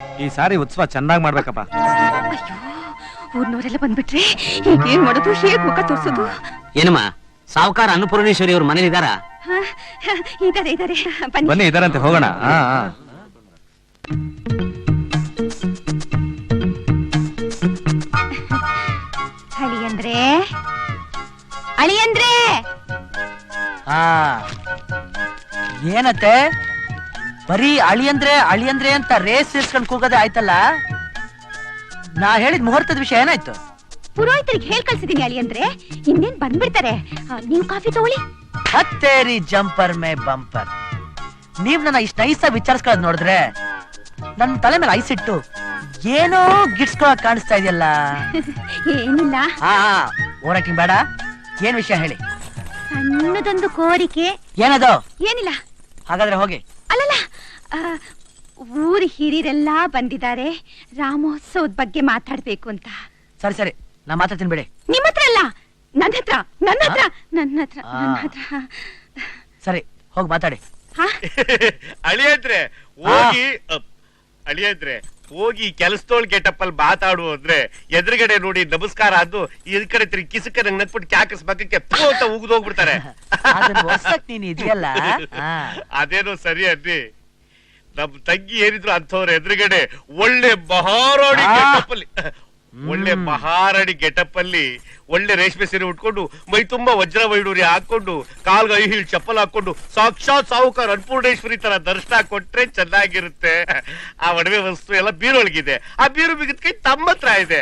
ಈ ಸಾರಿ ಉತ್ಸವ ಚೆನ್ನಾಗಿ ಮಾಡ್ಬೇಕಪ್ಪ. ಅಯ್ಯೋ, ಊರ್ನವರೆಲ್ಲ ಬಂದ್ಬಿಟ್ರೆ ಈಗ ಏನ್ ಮಾಡೋದು, ಹೇಗ್ ಮುಖ ತೋರ್ಸೋದು? ಏನಮ್ಮ, ಸಾವುಕಾರ ಅನ್ನಪೂರ್ಣೇಶ್ವರಿ ಅವ್ರ ಮನೇಲಿ ಇದಾರಾ? ಇದಾರೆ ಇದಾರೆ, ಬನ್ನಿ ಇದಾರಂತೆ, ಹೋಗೋಣ. ಅಳಿಯಂದ್ರೆ ಅಳಿಯಂದ್ರೆ ಏನತ್ತೆ ಬರೀ ಅಳಿಯಂದ್ರೆ ಅಳಿಯಂದ್ರೆ ಅಂತ ರೇಸ್ ಇಸ್ಕೊಂಡ್ ಕೂಗದೆ ಆಯ್ತಲ್ಲ. ನಾ ಹೇಳಿದ ಮುಹೂರ್ತದ ವಿಷಯ ಏನಾಯ್ತು? ಪುರೋಹಿತರಿಗೆ ಹೇಳ್ ಕಳ್ಸಿದೀನಿ ಅಳಿಯಂದ್ರೆ, ಇನ್ನೇನ್ ಬಂದ್ಬಿಡ್ತಾರೆ. ನೀವು ಕಾಫಿ ತಗೊಳ್ಳಿ. ಹತ್ತೇರಿ ಜಂಪರ್ ಮೇ ಬಂಪರ್. ನೀವ್ ನನ್ನ ಇಷ್ಟ ನೈಸಾಗಿ ವಿಚಾರಿಸ್ಕೊಳ್ಳೋದ್ ನೋಡಿದ್ರೆ ನನ್ ತಲೆ ಮೇಲೆ ಐಸಿಟ್ಟು ಏನೋ ಗಿಡ್ಸ್ಕೊಳಕ್ ಕಾಣಿಸ್ತಾ ಇದೆಯಲ್ಲ. ಏನಿಲ್ಲ, ಓವರಾಕ್ಟಿಂಗ್ ಬೇಡ. ಏನ್ ವಿಷಯ ಹೇಳಿ. ಸಣ್ಣದೊಂದು ಕೋರಿಕೆ. ಏನದು? ಏನಿಲ್ಲ. ಹಾಗಾದ್ರೆ ಹೋಗಿ. ಅಲ್ಲಲ್ಲ, ಊರ್ ಹಿರಿಯರೆಲ್ಲ ಬಂದಿದ್ದಾರೆ, ರಾಮೋತ್ಸವದ ಬಗ್ಗೆ ಮಾತಾಡ್ಬೇಕು ಅಂತ. ಸರಿ ಸರಿ, ನಾ ಮಾತಾಡ್ತೀನಿ ಬಿಡಿ. ನಿಮ್ಮ ಹತ್ರ ಅಲ್ಲ, ನನ್ನ ಹತ್ರ ನನ್ನ ಹತ್ರ ನನ್ನ ಹತ್ರ ನನ್ನ ಹತ್ರ. ಸರಿ, ಹೋಗಿ ಮಾತಾಡಿ. ಅಳಿಯಂದ್ರೆ ಹೋಗಿ ಅಳಿಯಂದ್ರೆ ಹೋಗಿ ಕೆಲಸದೋಳ್ ಗೆಟಪ್ ಅಲ್ಲಿ ಮಾತಾಡು ಅಂದ್ರೆ ಎದುರುಗಡೆ ನೋಡಿ ನಮಸ್ಕಾರ ಅದು ಈ ಕಡೆ ತಿರುಗಿ ಕಿಸಕ ನಂಗೆ ನಟ್ಬಿಟ್ಟು ಕ್ಯಾಕಸ್ ಬಕ್ಕಕ್ಕೆ ಪೂ ಅಂತ ಉಗ್ದು ಹೋಗ್ಬಿಡ್ತಾರೆ. ನೀನ್ ಇದೆಯಲ್ಲ, ಅದೇನೋ ಸರಿ ಅನ್ನಿ. ನಮ್ ತಂಗಿ ಏನಿದ್ರು ಅಂಥವ್ರ ಎದುರುಗಡೆ ಒಳ್ಳೆ ಮಹಾರಾಣಿ ಗೆಟಪ್ ಅಲ್ಲಿ ಒಳ್ಳೆ ಮಹಾರಾಣಿ ಗೆಟಪ್ ಅಲ್ಲಿ ಒಳ್ಳೆ ರೇಷ್ಮೆ ಸೀರೆ ಉಟ್ಕೊಂಡು ಮೈ ತುಂಬಾ ವಜ್ರ ವೈಡೂರಿ ಹಾಕೊಂಡು ಕಾಲ್ಗ ಐ ಹೀಲ್ ಚಪ್ಪಲ್ ಹಾಕೊಂಡು ಸಾಕ್ಷಾತ್ ಸಾಹುಕಾರ ಅನ್ನಪೂರ್ಣೇಶ್ವರಿ ತರ ದರ್ಶನ ಕೊಟ್ರೆ ಚೆನ್ನಾಗಿರುತ್ತೆ. ಆ ಒಡವೆ ವಸ್ತು ಎಲ್ಲ ಬೀರೊಳಗಿದೆ, ಆ ಬೀರು ಬಿಗಿದ ಕೈ ತಮ್ಮ ಹತ್ರ ಇದೆ.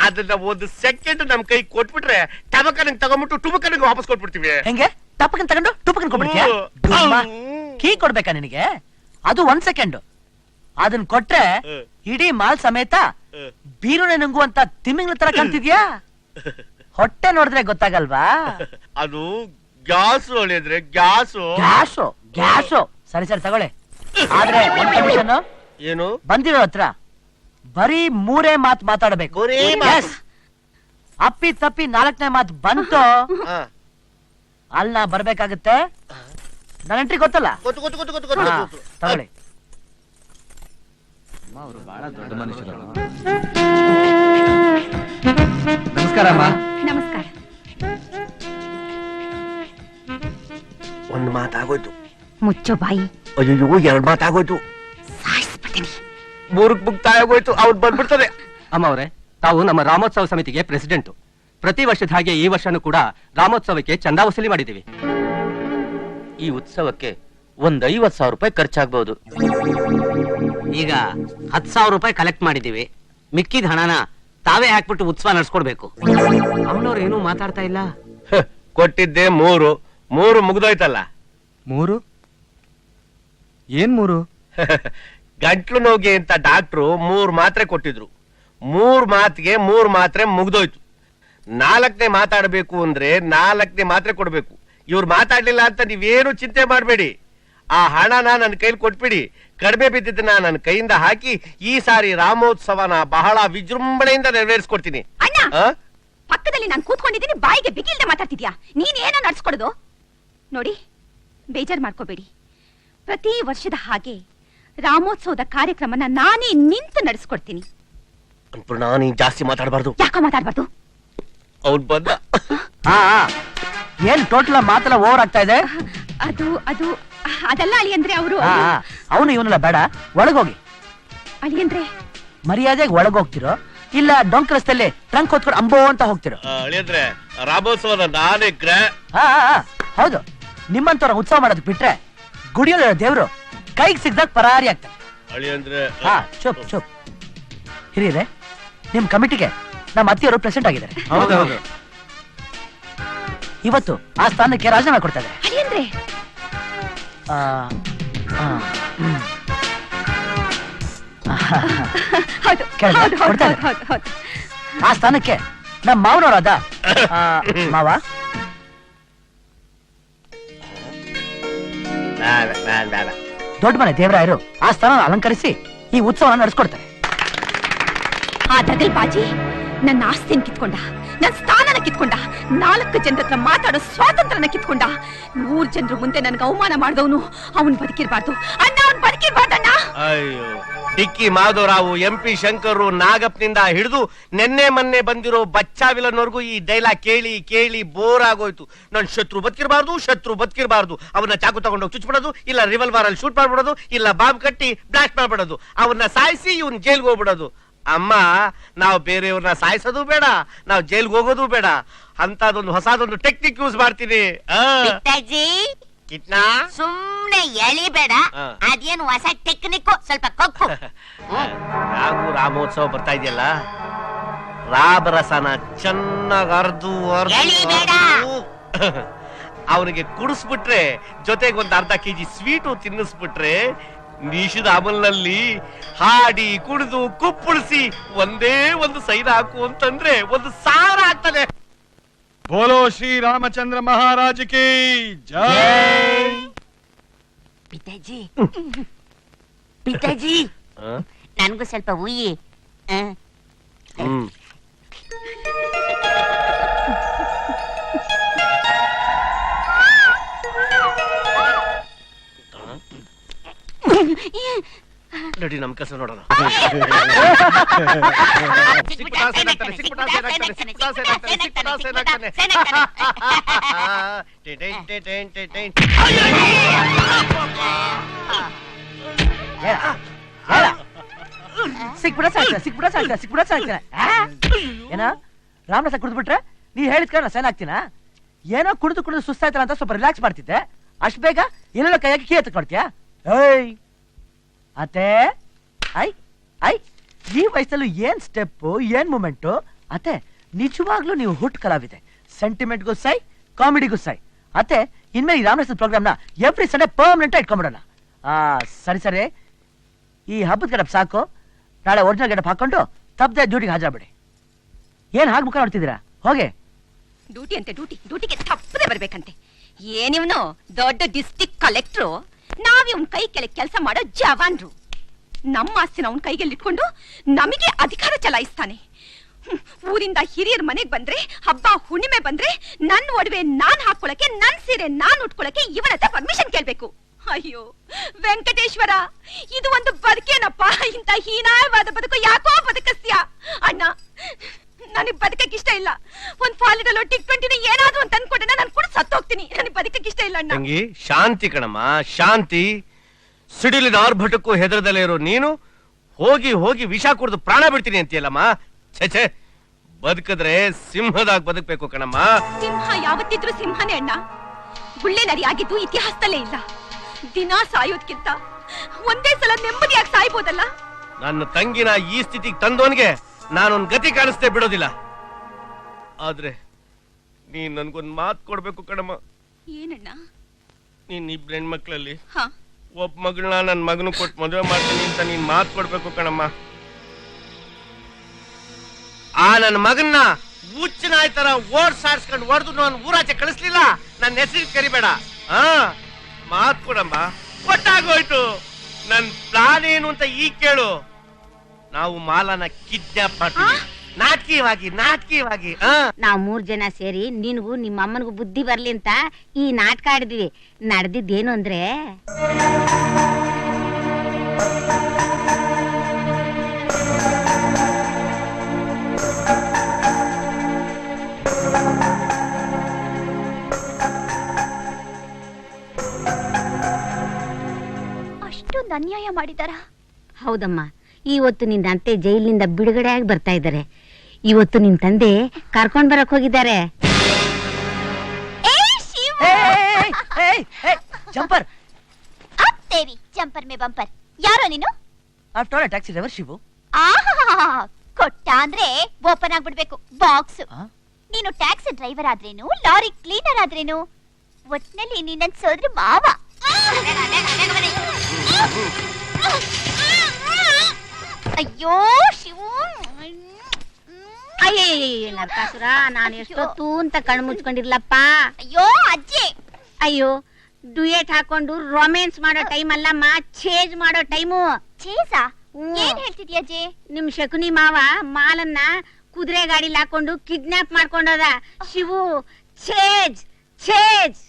ಅದನ್ನ ಒಂದು ಸೆಕೆಂಡ್ ನಮ್ ಕೈ ಕೊಟ್ಬಿಟ್ರೆ ಟಬಕನಿಗೆ ತಗೊಂಡ್ಬಿಟ್ಟು ಟುಬಕನಿಗೆ ವಾಪಸ್ ಕೊಟ್ಬಿಡ್ತೀವಿ. ಹೆಂಗೆ? ಟಪಕನ್ ತಗೊಂಡು ಟುಪಕನ್ ಕೊಟ್ಬಿಡ್ತೀಯ? ಕೀ ಕೊಡ್ಬೇಕಾ ನಿನಗೆ? ಅದು 1 ಸೆಕೆಂಡ್. ಅದನ್ನ ಕೊಟ್ರೆ ಇಡೀ ಮಾಲ್ ಸಮೇತ ಬೀರುನೆ ನುಂಗುವಂತ ತಿಮ್ಮಿಂಗ್ಳ ತರ ಕಾಣ್ತಿದ್ಯಾ? ಹೊಟ್ಟೆ ನೋಡಿದ್ರೆ ಗೊತ್ತಾಗಲ್ವಾ? ಅದು ಗ್ಯಾಸು ಅಳಿದ್ರೆ ಗ್ಯಾಸು. Gas gas. ಸರಿ ಸರಿ ತಗೊಳ್ಳಿ. ಆದ್ರೆ ಕಂಡೀಷನ್ ಏನು? ಬಂದಿರೋ ಹತ್ರ ಬರೀ 3 ಮಾತು ಮಾತಾಡಬೇಕು. ಅಪ್ಪಿ ತಪ್ಪಿ 4ನೇ ಮಾತು ಬಂತು ಅಲ್ಲಿ ನಾ ಬರ್ಬೇಕಾಗತ್ತೆ. ನನ್ನ ಎಂಟ್ರಿ ಗೊತ್ತಲ್ಲ? ತಗೊಳ್ಳಿ. ಅವರು ಬಹಳ ದೊಡ್ಡ ಮನುಷ್ಯರು. ನಮಸ್ಕಾರ ಅಮ್ಮ. ನಮಸ್ಕಾರ. ಒಂದು ಮಾತಾಗೋಯ್ತು. ಮುಚ್ಚೋ ಬಾಯಿ. ಅಯ್ಯೋ, 2 ಮಾತಾಗೋಯ್ತು. ಸಾಯಿಸ್ಬಿಡ್ತೀನಿ. 3ಕ್ಕೆ ಮುಕ್ತಾಯ ಆಗೋಯ್ತು. ಅವ್ರು ಬಂದ್ಬಿಡ್ತಾರೆ. ಅಮ್ಮ ಅವರೇ, ತಾವು ನಮ್ಮ ರಾಮೋತ್ಸವ ಸಮಿತಿಗೆ ಪ್ರೆಸಿಡೆಂಟ್. ಪ್ರತಿ ವರ್ಷದ ಹಾಗೆ ಈ ವರ್ಷನೂ ಕೂಡ ರಾಮೋತ್ಸವಕ್ಕೆ ಚಂದಾ ವಸೂಲಿ ಮಾಡಿದ್ದೀವಿ. ಈ ಉತ್ಸವಕ್ಕೆ ಒಂದ್ 50,000 ರೂಪಾಯಿ ಖರ್ಚಾಗಬಹುದು. ಈಗ 10,000 ರೂಪಾಯಿ ಕಲೆಕ್ಟ್ ಮಾಡಿದೀವಿ. ಮಿಕ್ಕಿದ ಹಣನ ತಾವೇ ಹಾಕ್ಬಿಟ್ಟು ಉತ್ಸವ ನಡ್ಸ್ಕೊಡ್ಬೇಕು. ಅವನವ್ರು ಏನೂ ಮಾತಾಡ್ತಾ ಇಲ್ಲ. ಕೊಟ್ಟಿದ್ದೆ 3 ಮುಗ್ದೋಯ್ತಲ್ಲ. 3? ಏನ್ 3? ಗಂಟ್ಲು ನೋವಿಗೆ ಅಂತ ಡಾಕ್ಟ್ರು 3 ಮಾತ್ರೆ ಕೊಟ್ಟಿದ್ರು. 3 ಮಾತಿಗೆ 3 ಮಾತ್ರೆ ಮುಗ್ದೋಯ್ತು. 4ನೇ ಮಾತಾಡಬೇಕು ಅಂದ್ರೆ 4ನೇ ಮಾತ್ರೆ ಕೊಡ್ಬೇಕು. ಇವ್ರು ಮಾತಾಡ್ಲಿಲ್ಲ ಅಂತ ನೀವೇನು ಚಿಂತೆ ಮಾಡ್ಬೇಡಿ. ಆ ಹಣನ ನನ್ನ ಕೈಲಿ ಕೊಟ್ಬಿಡಿ. ಕಡಿಮೆ ಬಿದ್ದಿದ್ದನ್ನ ನನ್ನ ಕೈಯಿಂದ ಹಾಕಿ ಈ ಸಾರಿ ರಾಮೋತ್ಸವನ ಬಹಳ ವಿಜೃಂಭಣೆಯಿಂದ ನೆರವೇರಿಸ್ಕೊಡ್ತೀನಿ. ಅಣ್ಣ, ಪಕ್ಕದಲ್ಲಿ ನಾನು ಕೂತ್ಕೊಂಡಿದ್ದೀನಿ, ಬಾಯಿಗೆ ಬಿಗಿಲ್ದೆ ಮಾತಾಡ್ತಿದ್ಯಾ? ನೀನ್ ಏನೋ ನಡ್ಸ್ಕೊಡೋದು ನೋಡಿ. ಬೇಜಾರ್ ಮಾಡ್ಕೋಬೇಡಿ. ಪ್ರತಿ ವರ್ಷದ ಹಾಗೆ ರಾಮೋತ್ಸವದ ಕಾರ್ಯಕ್ರಮನ ನಾನೇ ನಿಂತು ನಡೆಸ್ಕೊಡ್ತೀನಿ. ಅನ್ಪೂರ್ಣ, ನೀನ್ ಜಾಸ್ತಿ ಮಾತಾಡಬಾರ್ದು. ಯಾಕ ಮಾತಾಡ್ಬಾರ್ದು? ಅವ್ನು ಬಂದ. ಏನ್ ಟೋಟಲ್ ಮಾತೆಲ್ಲ ಓವರ್ ಆಗ್ತಾ ಇದೆ? ಅದು ಅದು ಅದಲ್ಲ ಅಳಿಯಂದ್ರೆ. ಅವರು ಅವನು ಇವನೆಲ್ಲ ಬೇಡ, ಒಳಗೋಗಿ. ಅಳಿಯಂದ್ರೆ ಮರ್ಯಾದೆಗೆ ಒಳಗೋಗ್ತಿರೋ ಇಲ್ಲ ಡೊಂಕ್ ರಸ್ತೆಯಲ್ಲಿ ಟ್ರಂಕ್ ಹೊತ್ಕೊಂಡು ಅಂಬೋ ಅಂತ ಹೋಗ್ತಿರೋ? ಅಳಿಯಂದ್ರೆ ರಾಮೋತ್ಸವದ ನಾನೇ ಹೌದು. ನಿಮ್ಮಂತವ್ರ ಉತ್ಸವ ಮಾಡೋದಕ್ಕೆ ಬಿಟ್ರೆ ಗುಡಿಯಲ್ಲಿರೋ ದೇವ್ರು ಕೈಗೆ ಸಿಗ್ದಾಗ ಪರಾರಿ ಆಗ್ತಾರೆ. ಅಳಿಯಂದ್ರೆ ಚುಪ್ ಚುಪ್. ಹಿರಿಯರೆ, ನಿಮ್ ಕಮಿಟಿಗೆ ನಮ್ಮ ಅತ್ತಿಯವರು ಪ್ರೆಸಿಡೆಂಟ್ ಆಗಿದ್ದಾರೆ. ಹೌದೌದು. ಇವತ್ತು ಆ ಸ್ಥಾನಕ್ಕೆ ರಾಜೀನಾಮೆ ಕೊಡ್ತಾ ಇದ್ದಾರೆ. ಅಳಿಯಂದ್ರೆ ಆ ಸ್ಥಾನಕ್ಕೆ ನಮ್ಮ ಮಾವನವರಾದ ಮಾವ ದೊಡ್ಡ ಮನೆ ದೇವರಾಯರು ಆ ಸ್ಥಾನ ಅಲಂಕರಿಸಿ ಈ ಉತ್ಸವನ ನಡೆಸ್ಕೊಡ್ತಾರೆ. ಆ ದಗಲ್ ಬಾಜಿ ನನ್ನ ಆಸ್ತಿನ ಕಿತ್ಕೊಂಡ, ನನ್ನ ಸ್ಥಾನನ ಕಿತ್ಕೊಂಡ, 4 ಜನರ ಹತ್ರ ಮಾತಾಡೋ ಸ್ವಾತಂತ್ರ್ಯನ ಕಿತ್ಕೊಂಡ. 100 ಜನರ ಮುಂದೆ ನನ್ಗೆ ಅವಮಾನ ಮಾಡಿದವನು ಅವನ್ ಬದುಕಿರ್ಬಾರ್ದು ಅಣ್ಣ, ಅವನ್ ಬದುಕಿರ್ಬಾರ್ದಣ್ಣ. ಅಯ್ಯೋ, ಡಿಕ್ಕಿ ಮಾಧವರಾವು MP ಶಂಕರು ನಾಗಪ್ಪನಿಂದ ಹಿಡಿದು ನೆನ್ನೆ ಮೊನ್ನೆ ಬಂದಿರೋ ಬಚ್ಚಾವಿಲನ್ವರೆಗೂ ಈ ಡೈಲಾಗ್ ಕೇಳಿ ಕೇಳಿ ಬೋರ್ ಆಗೋಯ್ತು. ನನ್ ಶತ್ರು ಬದುಕಿರಬಾರ್ದು, ಅವನ್ನ ಚಾಕು ತಗೊಂಡೋಗಿ ಚುಚ್ಬಿಡೋದು, ಇಲ್ಲ ರಿವಲ್ವರ್ ಅಲ್ಲಿ ಶೂಟ್ ಮಾಡ್ಬಿಡೋದು, ಇಲ್ಲ ಬಾಂಬ್ ಕಟ್ಟಿ ಬ್ಲಾಸ್ಟ್ ಮಾಡ್ಬಿಡೋದು, ಅವನ್ನ ಸಾಯಿಸಿ ಇವನ್ ಜೈಲ್ಗೆ ಹೋಗ್ಬಿಡೋದು. ಅಮ್ಮ, ನಾವು ಬೇರೆಯವ್ರನ್ನ ಸಾಯಿಸೋದು ಬೇಡ, ನಾವು ಜೈಲ್ಗೆ ಹೋಗೋದು ಬೇಡ. ಅಂತದೊಂದು ಹೊಸದೊಂದು ಟೆಕ್ನಿಕ್ ಯೂಸ್ ಮಾಡ್ತೀನಿ. ಪಿತಾಜಿ ಕಿಟ್ನಾ ಸುಮ್ನೆ ಎಳಿಬೇಡ, ಹಾ. ಅದೇನು ಹೊಸ ಟೆಕ್ನಿಕ್ ಸ್ವಲ್ಪ ಕೊಕ್ಕು. ಹಾಗೂ ರಾಮೋತ್ಸವ ಬರ್ತಾ ಇದೆಯಲ್ಲ, ರಾಬರಸನ ಚೆನ್ನಾಗಿ ಅರ್ದು ಎಳಿಬೇಡ. ಅವನಿಗೆ ಕುಡಿಸ್ಬಿಟ್ರೆ, ಜೊತೆಗೆ ಒಂದು ಅರ್ಧ ಕೆಜಿ ಸ್ವೀಟು ತಿನ್ನಿಸ್ಬಿಟ್ರೆ, ನಿಷಿದ ಅಮಲ್ನಲ್ಲಿ ಹಾಡಿ ಕುಡಿದು ಕುಪ್ಪಳಿಸಿ ಒಂದೇ ಒಂದು ಸೈದ ಹಾಕು ಅಂತಂದ್ರೆ 1,000 ಆಗ್ತದೆ. ಬೋಲೋ ಶ್ರೀ ರಾಮಚಂದ್ರ ಮಹಾರಾಜ ಕಿ ಜೈ. ಪಿತಾಜಿ ಪಿತಾಜಿ ನನ್ಗೂ ಸ್ವಲ್ಪ ಉಯ್ಯಿ. ನಡಿ ನಮ್ ಕೆಲಸ ನೋಡೋಣ. ಸಿಕ್ಬಿಡ ಸಾಯ್ತಾನೆ. ಏನ ರಾಮರಸ ಕುಡಿದ್ಬಿಟ್ರೆ ನೀ ಹೇಳಿದ ಕಾರಣ ಸೈನ್ ಆಗ್ತೀನ? ಏನೋ ಕುಡಿದು ಸುಸ್ತಾಯ್ತಲ್ಲ ಅಂತ ಸ್ವಲ್ಪ ರಿಲ್ಯಾಕ್ಸ್ ಮಾಡ್ತಿದ್ದೆ, ಅಷ್ಟ್ ಬೇಗ ಏನೆಲ್ಲ ಕೈಯಾಗಿ ಕೀ ಎತ್ತಕ್ ಮಾಡ್ತೀಯಾ? ಏಯ್ ಅತ್ತೆ, ಐ ಈ ವಯಸ್ಸಲ್ಲೂ ಏನ್ ಸ್ಟೆಪ್, ಏನ್ ಮೂಮೆಂಟು ಅತ್ತೆ. ನಿಜವಾಗ್ಲೂ ನೀವು ಹುಟ್ಟು ಕಲಾವಿದೆ. ಸೆಂಟಿಮೆಂಟ್ಗೂ ಸೈ, ಕಾಮಿಡಿಗೂ ಸೈ. ಅತ್ತೆ, ಇನ್ಮೇಲೆ ಈ ರಾಮರಸದ ಪ್ರೋಗ್ರಾಮ್ನ ಎವ್ರಿ ಸಂಡೇ ಪರ್ಮನೆಂಟ್ ಇಟ್ಕೊಂಡ್ಬಿಡೋಣ. ಸರಿ, ಈ ಹಬ್ಬದ ಗಡಪ್ ಸಾಕು. ನಾಳೆ ಒರಿಜಿನಲ್ ಗಡಪ್ ಹಾಕೊಂಡು ತಪ್ಪದೆ ಡ್ಯೂಟಿಗೆ ಹಾಜರಾಗ್ಬಿಡಿ. ಏನ್ ಹಾಗೆ ಮುಖ ನೋಡ್ತಿದ್ದೀರಾ? ಹೋಗಿ. ಡ್ಯೂಟಿ ಅಂತೆ, ಡ್ಯೂಟಿಗೆ ತಪ್ಪದೆ ಬರ್ಬೇಕಂತೆ. ಏನಿವ್ನು ದೊಡ್ಡ ಡಿಸ್ಟ್ರಿಕ್ಟ್ ಕಲೆಕ್ಟ್ರು, ನಾವಿವ್ನ ಕೈ ಕೆಳಗೆ ಕೆಲಸ ಮಾಡೋ ಜವಾನ್ರು. ನಮ್ಮ ಆಸ್ತಿನ ಅವನ ಕೈಗೆಲ್ಲಿ ಇಟ್ಕೊಂಡು ನಮಗೆ ಅಧಿಕಾರ ಚಲಾಯಿಸ್ತಾನೆ. ಊರಿಂದ ಹಿರಿಯರ ಮನೆಗೆ ಬಂದ್ರೆ, ಹಬ್ಬ ಹುಣ್ಣಿಮೆ ಬಂದ್ರೆ, ನನ್ನ ಒಡವೆ ನಾನ್ ಹಾಕೊಳಕ್ಕೆ, ನನ್ ಸೀರೆ ನಾನ್ ಉಟ್ಕೊಳಕ್ಕೆ ಇವನ ಹತ್ರ ಪರ್ಮಿಷನ್ ಕೇಳ್ಬೇಕು. ಅಯ್ಯೋ ವೆಂಕಟೇಶ್ವರ, ಇದು ಒಂದು ಬದುಕೇನಪ್ಪ? ಇಂತ ಹೀನಾಯವಾದ ಬದುಕು ಯಾಕೋ ಬದುಕಿಸ್ತೀಯ ಅಣ್ಣ. ನನಗ್ ಬದುಕಕ್ಕೆ ಇಷ್ಟ ಇಲ್ಲ. ಒಂದ್ ಫಾಲಿಡಲ್ T20 ಏನಾದ್ರೂ ಅಂತ ಅನ್ಕೊಂಡೆ ನಾನು ಕೂಡ ಸತ್ತೋಗ್ತೀನಿ. ನನಗ್ ಬದುಕಕ್ಕೆ ಇಷ್ಟ ಇಲ್ಲ ಅಣ್ಣ. ತಂಗಿ, ಶಾಂತಿ ಕಣಮ್ಮ, ಶಾಂತಿ. ಸಿಡಿಲಿನ ಆರ್ಭಟಕ್ಕೂ ಹೆದರದಲ್ಲೇ ಇರೋ ನೀನು ಹೋಗಿ ವಿಷ ಕುಡಿದು ಪ್ರಾಣ ಬಿಡ್ತೀನಿ ಅಂತೀಯಲ್ಲಮ್ಮ. ಛೆ, ಬದುಕಿದ್ರೆ ಸಿಂಹದಾಗ ಬದುಕ್ಬೇಕು ಕಣಮ್ಮ. ಸಿಂಹ ಯಾವತ್ತಿದ್ರು ಸಿಂಹನೇ ಅಣ್ಣ. ಗುಳ್ಳೆ ನರಿ ಆಗಿದ್ದು ಇತಿಹಾಸದಲ್ಲೇ ಇಲ್ಲ. ದಿನ ಸಾಯೋದ್ಕಿಂತ ಒಂದೇ ಸಲ ನೆಮ್ಮದಿಯಾಗಿ ಸಾಯ್ಬೋದಲ್ಲ. ನನ್ನ ತಂಗಿನ ಈ ಸ್ಥಿತಿಗೆ ತಂದೋನ್ಗೆ ನಾನೊಂದ್ ಗತಿ ಕಾಣಿಸ್ತೇ ಬಿಡೋದಿಲ್ಲ. ಆದ್ರೆ ನೀನ್ ನನ್ಗೊಂದ್ ಮಾತು ಕೊಡ್ಬೇಕು ಕಣಮ್ಮ. ಏನಣ್ಣ? ನೀನ್ ಇಬ್ರು ಹೆಣ್ಮಕ್ಳಲ್ಲಿ ಹಾ, ಒಬ್ಬ ಮಗಳನ್ನ ನನ್ ಮಗನು ಕೊಟ್ಟು ಮದುವೆ ಮಾಡ್ತೀನಿ ಅಂತ ನೀನ್ ಮಾತು ಕೊಡ್ಬೇಕು ಕಣಮ್ಮ. ಆ ನನ್ನ ಮಗನ್ನ ಹುಚ್ಚನಾಯ್ ತರ ಓಡ್ಸಾಡ್ಸ್ಕೊಂಡು ಹೊಡೆದು ನಾನು ಊರಾಚೆ ಕಳಿಸ್ಲಿಲ್ಲ. ನನ್ನ ಹೆಸರು ಕರಿಬೇಡ. ಮಾತು ಕೊಡಮ್ಮ. ಕೊಟ್ಟಾಗೋಯ್ತು. ನನ್ ಪ್ಲಾನ್ ಏನು ಅಂತ ಈಗ ಕೇಳು. ನಾವು ಮಾಲನ ಕಿಡ್ನಾಪ್ ಮಾಡ್ತೀವಿ, ನಾಟಕೀಯವಾಗಿ. ನಾವ್ 3 ಜನ ಸೇರಿ ನಿನಗೂ ನಿಮ್ಮ ಅಮ್ಮನಿಗೂ ಬುದ್ಧಿ ಬರ್ಲಿ ಅಂತ ಈ ನಾಟಕ ಆಡಿದ್ವಿ. ನಡೆದಿದ್ದೇನು ಅಂದ್ರೆ, ಅಷ್ಟೊಂದು ಅನ್ಯಾಯ ಮಾಡಿದಾರ? ಹೌದಮ್ಮ, ಇವತ್ತು ನಿನ್ನ ಅತ್ತೆ ಜೈಲಿನಿಂದ ಬಿಡುಗಡೆ ಆಗಿ ಬರ್ತಾ ಇದ್ದಾರೆ. ಇವತ್ತು ನಿನ್ ತಂದೆ ಕರ್ಕೊಂಡ್ ಬರಕ್ ಹೋಗಿದ್ದಾರೆ. Jumper jumper May bumper. ಯಾರೋ ನೀನು? After taxi driver Shivu. ಕೊಟ್ಟ ಅಂದ್ರೆ ಓಪನ್ ಆಗ್ಬಿಡ್ಬೇಕು ಬಾಕ್ಸ್. ನೀನು ಟ್ಯಾಕ್ಸಿ ಡ್ರೈವರ್ ಆದ್ರೇನು, ಲಾರಿ ಕ್ಲೀನರ್ ಆದ್ರೇನು, ಒಟ್ನಲ್ಲಿ ನೀನ್ ಸೋದ್ರ ಮಾವ. ಅಯ್ಯೋ ಶಿವು, ಅಯ್ಯಯ್ಯ ನರಕಾಸುರ, ನಾನು ಎಷ್ಟೊತ್ತು ಅಂತ ಕಣ್ಣು ಮುಚ್ಕೊಂಡಿರ್ಲಪ್ಪ. ಅಯ್ಯೋ ಅಜ್ಜಿ, ಅಯ್ಯೋ ಡುಯೆಟ್ ಹಾಕೊಂಡು ರೊಮ್ಯಾನ್ಸ್ ಮಾಡೋ ಟೈಮ್ ಅಲ್ಲಮ್ಮ, ಚೇಂಜ್ ಮಾಡೋ ಟೈಮು. ಚೇಸಾ? ಏನ್ ಹೇಳ್ತಿದ್ಯಾ ಅಜ್ಜಿ? ನಿಮ್ ಶಕುನಿ ಮಾವ ಮಾಲನ್ನ ಕುದುರೆ ಗಾಡಿಲಿ ಹಾಕೊಂಡು ಕಿಡ್ನಾಪ್ ಮಾಡ್ಕೊಂಡೋದ. ಶಿವು, ಚೇಜ್.